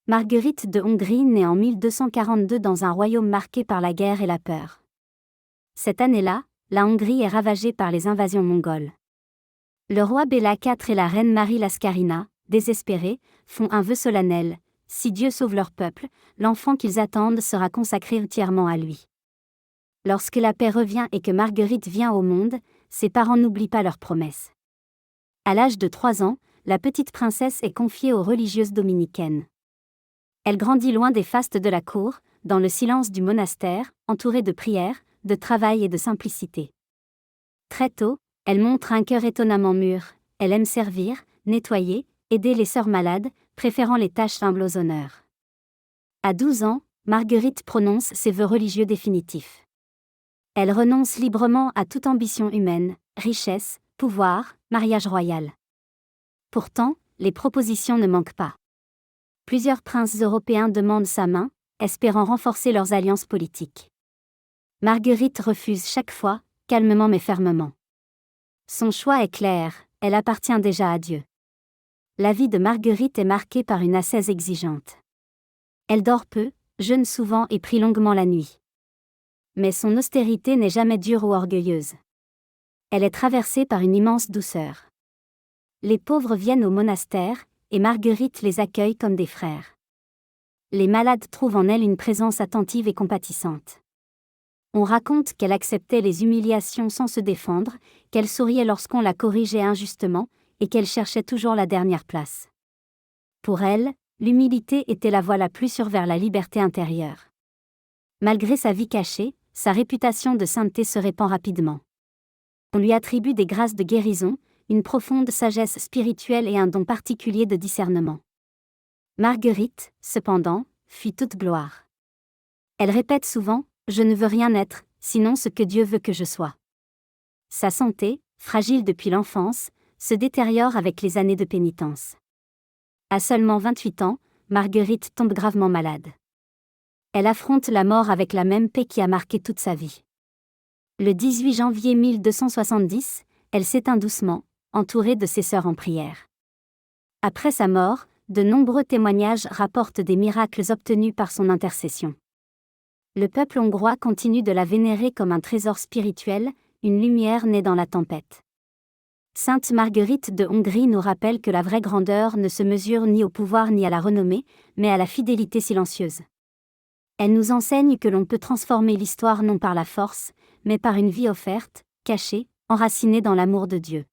Marguerite de Hongrie naît en 1242 dans un royaume marqué par la guerre et la peur. Cette année-là, la Hongrie est ravagée par les invasions mongoles. Le roi Béla IV et la reine Marie Lascarina, désespérés, font un vœu solennel: si Dieu sauve leur peuple, l'enfant qu'ils attendent sera consacré entièrement à lui. Lorsque la paix revient et que Marguerite vient au monde, ses parents n'oublient pas leur promesse. À l'âge de 3 ans, la petite princesse est confiée aux religieuses dominicaines. Elle grandit loin des fastes de la cour, dans le silence du monastère, entourée de prières, de travail et de simplicité. Très tôt, elle montre un cœur étonnamment mûr. Elle aime servir, nettoyer, aider les sœurs malades, préférant les tâches humbles aux honneurs. À 12 ans, Marguerite prononce ses vœux religieux définitifs. Elle renonce librement à toute ambition humaine, richesse, pouvoir, mariage royal. Pourtant, les propositions ne manquent pas. Plusieurs princes européens demandent sa main, espérant renforcer leurs alliances politiques. Marguerite refuse chaque fois, calmement mais fermement. Son choix est clair, elle appartient déjà à Dieu. La vie de Marguerite est marquée par une ascèse exigeante. Elle dort peu, jeûne souvent et prie longuement la nuit. Mais son austérité n'est jamais dure ou orgueilleuse. Elle est traversée par une immense douceur. Les pauvres viennent au monastère, et Marguerite les accueille comme des frères. Les malades trouvent en elle une présence attentive et compatissante. On raconte qu'elle acceptait les humiliations sans se défendre, qu'elle souriait lorsqu'on la corrigeait injustement, et qu'elle cherchait toujours la dernière place. Pour elle, l'humilité était la voie la plus sûre vers la liberté intérieure. Malgré sa vie cachée, sa réputation de sainteté se répand rapidement. On lui attribue des grâces de guérison, une profonde sagesse spirituelle et un don particulier de discernement. Marguerite, cependant, fuit toute gloire. Elle répète souvent: « Je ne veux rien être, sinon ce que Dieu veut que je sois ». Sa santé, fragile depuis l'enfance, se détériore avec les années de pénitence. À seulement 28 ans, Marguerite tombe gravement malade. Elle affronte la mort avec la même paix qui a marqué toute sa vie. Le 18 janvier 1270, elle s'éteint doucement, entourée de ses sœurs en prière. Après sa mort, de nombreux témoignages rapportent des miracles obtenus par son intercession. Le peuple hongrois continue de la vénérer comme un trésor spirituel, une lumière née dans la tempête. Sainte Marguerite de Hongrie nous rappelle que la vraie grandeur ne se mesure ni au pouvoir ni à la renommée, mais à la fidélité silencieuse. Elle nous enseigne que l'on peut transformer l'histoire non par la force, mais par une vie offerte, cachée, enracinée dans l'amour de Dieu.